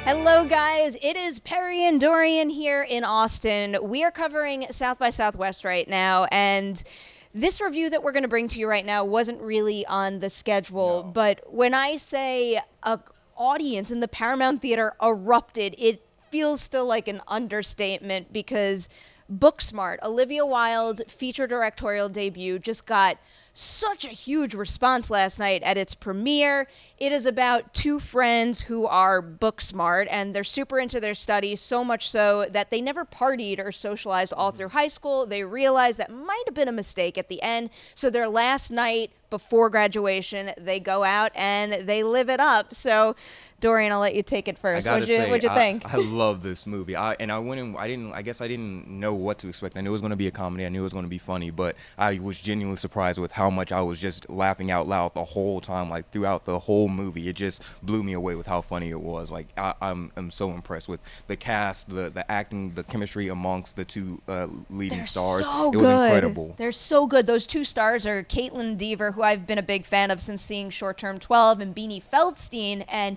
Hello, guys. It is Perri and Dorian here in Austin. We are covering South by Southwest right now, and this review that we're going to bring to you right now wasn't really on the schedule, but when I say an audience in the Paramount Theater erupted, it feels still like an understatement because Booksmart, Olivia Wilde's feature directorial debut, just got such a huge response last night at its premiere. It is about two friends who are book smart and they're super into their studies, so much so that they never partied or socialized all through high school. They realized that might have been a mistake at the end. So their last night before graduation, they go out and they live it up. So Dorian, I'll let you take it first. What'd you think? I love this movie. I guess I didn't know what to expect. I knew it was going to be a comedy. I knew it was going to be funny, but I was genuinely surprised with how much I was just laughing out loud the whole time, like throughout the whole movie. It just blew me away with how funny it was. Like I'm so impressed with the cast, the acting, the chemistry amongst the two leading stars. So it was incredible. They're so good. Those two stars are Kaitlyn Dever, who I've been a big fan of since seeing Short Term 12, and Beanie Feldstein, and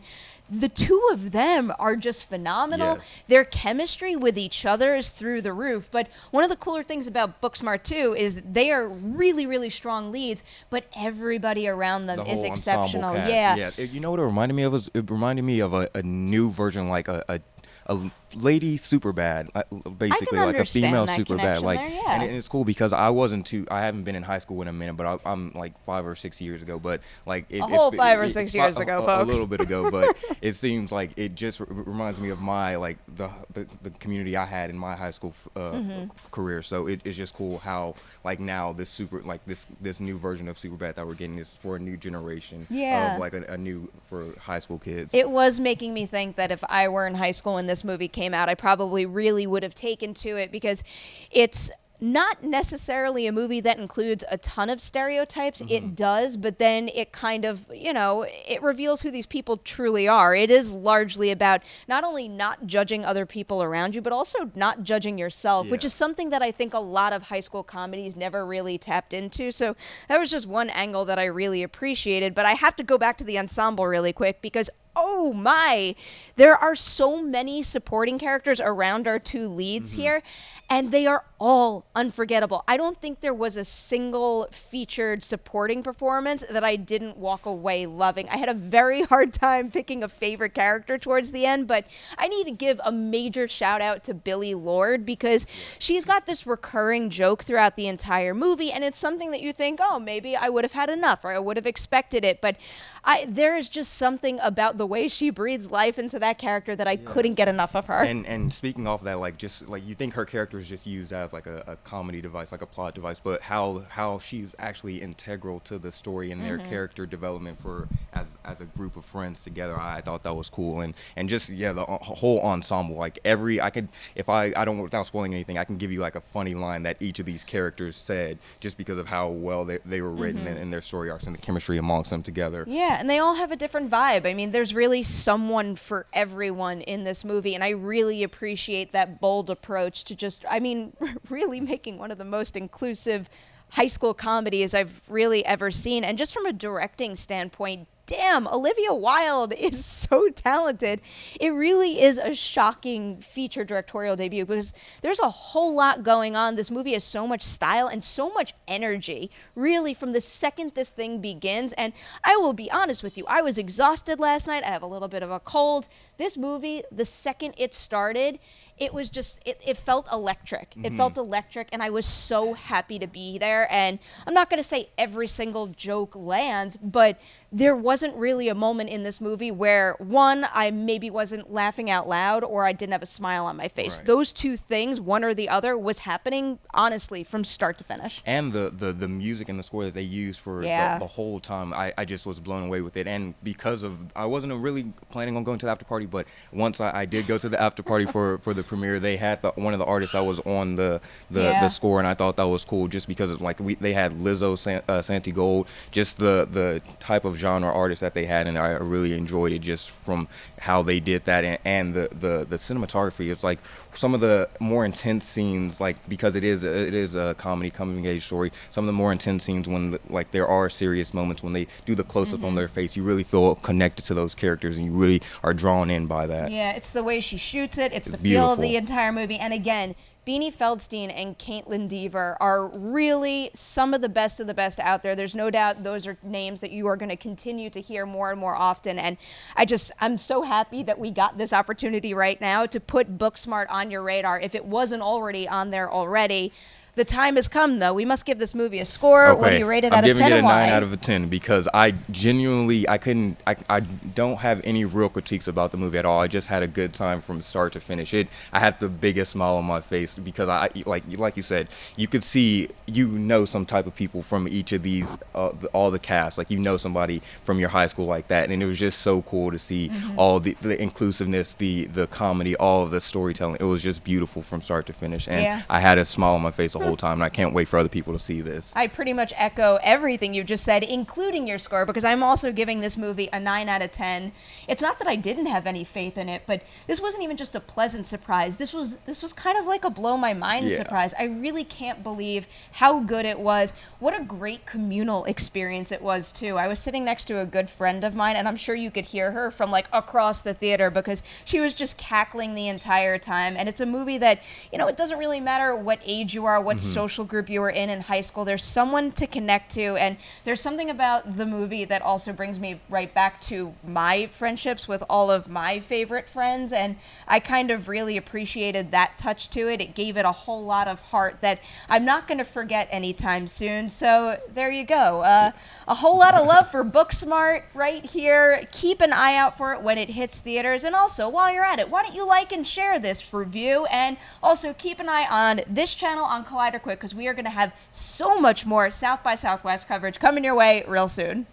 the two of them are just phenomenal. Yes. Their chemistry with each other is through the roof. But one of the cooler things about Booksmart too is they are really, really strong leads, but everybody around them is exceptional. Cast. Yeah. You know what it reminded me of? It reminded me of a new version, like a lady Superbad, basically like a female Superbad, like, there, yeah. and it's cool because I haven't been in high school in a minute, but I'm like 5 or 6 years ago, but like a whole 5 or 6 years ago, folks, a little bit ago, but it seems like it just reminds me of my like the community I had in my high school career. So it's just cool how like now this new version of Superbad that we're getting is for a new generation of like a new for high school kids. It was making me think that if I were in high school when this movie came out, I probably really would have taken to it because it's not necessarily a movie that includes a ton of stereotypes. It does, but then it kind of, it reveals who these people truly are. It is largely about not only not judging other people around you, but also not judging yourself, which is something that I think a lot of high school comedies never really tapped into. So that was just one angle that I really appreciated. But I have to go back to the ensemble really quick because oh my, there are so many supporting characters around our two leads here, and they are all unforgettable. I don't think there was a single featured supporting performance that I didn't walk away loving. I had a very hard time picking a favorite character towards the end, but I need to give a major shout out to Billie Lourd because she's got this recurring joke throughout the entire movie, and it's something that you think, oh, maybe I would have had enough or I would have expected it, but there is just something about the way she breathes life into that character that I couldn't get enough of her. And speaking off that, like just like you think her character is just used as like a comedy device, like a plot device, but how she's actually integral to the story and their character development for as a group of friends together. I thought that was cool, and just the whole ensemble. Like if I don't, without spoiling anything, I can give you like a funny line that each of these characters said just because of how well they were written and their story arcs and the chemistry amongst them together. Yeah, and they all have a different vibe. I mean, there's really someone for everyone in this movie, and I really appreciate that bold approach to just, really making one of the most inclusive high school comedies I've really ever seen. And just from a directing standpoint, damn, Olivia Wilde is so talented. It really is a shocking feature directorial debut because there's a whole lot going on. This movie has so much style and so much energy, really, from the second this thing begins. And I will be honest with you, I was exhausted last night. I have a little bit of a cold. This movie, the second it started, it was just, it felt electric. It felt electric, and I was so happy to be there. And I'm not going to say every single joke lands, but there wasn't really a moment in this movie where, one, I maybe wasn't laughing out loud or I didn't have a smile on my face. Right. Those two things, one or the other, was happening, honestly, from start to finish. And the music and the score that they used for the whole time, I just was blown away with it. And because of, I wasn't really planning on going to the after party, but once I did go to the after party for the premiere, they had one of the artists that was on the score, and I thought that was cool just because of, like, they had Lizzo, Santi Gold, just the type of genre artists that they had, and I really enjoyed it just from how they did that, and the cinematography. It's like some of the more intense scenes, like because it is a comedy coming of age story. Some of the more intense scenes when like there are serious moments when they do the close-up on their face, you really feel connected to those characters, and you really are drawn in by that. Yeah, it's the way she shoots it. It's the beautiful. feel of the entire movie. And again, Beanie Feldstein and Kaitlyn Dever are really some of the best out there. There's no doubt those are names that you are going to continue to hear more and more often. And I'm so happy that we got this opportunity right now to put Booksmart on your radar. If it wasn't already on there already, the time has come, though. We must give this movie a score. Okay. What do you rate it I'm out of 10 giving it a and why? 9 out of 10 because I genuinely, I don't have any real critiques about the movie at all. I just had a good time from start to finish. I had the biggest smile on my face because like you said, you could see, some type of people from each of these, all the cast, like somebody from your high school like that. And it was just so cool to see all the inclusiveness, the comedy, all of the storytelling. It was just beautiful from start to finish. And I had a smile on my face the whole time, and I can't wait for other people to see this. I pretty much echo everything you just said, including your score, because I'm also giving this movie a 9 out of 10. It's not that I didn't have any faith in it, but this wasn't even just a pleasant surprise. This was kind of like a blow my mind surprise. I really can't believe how good it was. What a great communal experience it was, too. I was sitting next to a good friend of mine, and I'm sure you could hear her from like across the theater because she was just cackling the entire time. And it's a movie that, it doesn't really matter what age you are, what social group you were in high school. There's someone to connect to, and there's something about the movie that also brings me right back to my friendships with all of my favorite friends, and I kind of really appreciated that touch to it. It gave it a whole lot of heart that I'm not going to forget anytime soon. So there you go. A whole lot of love for Booksmart right here. Keep an eye out for it when it hits theaters, and also while you're at it, why don't you like and share this review, and also keep an eye on this channel on Collider Quick, because we are going to have so much more South by Southwest coverage coming your way real soon.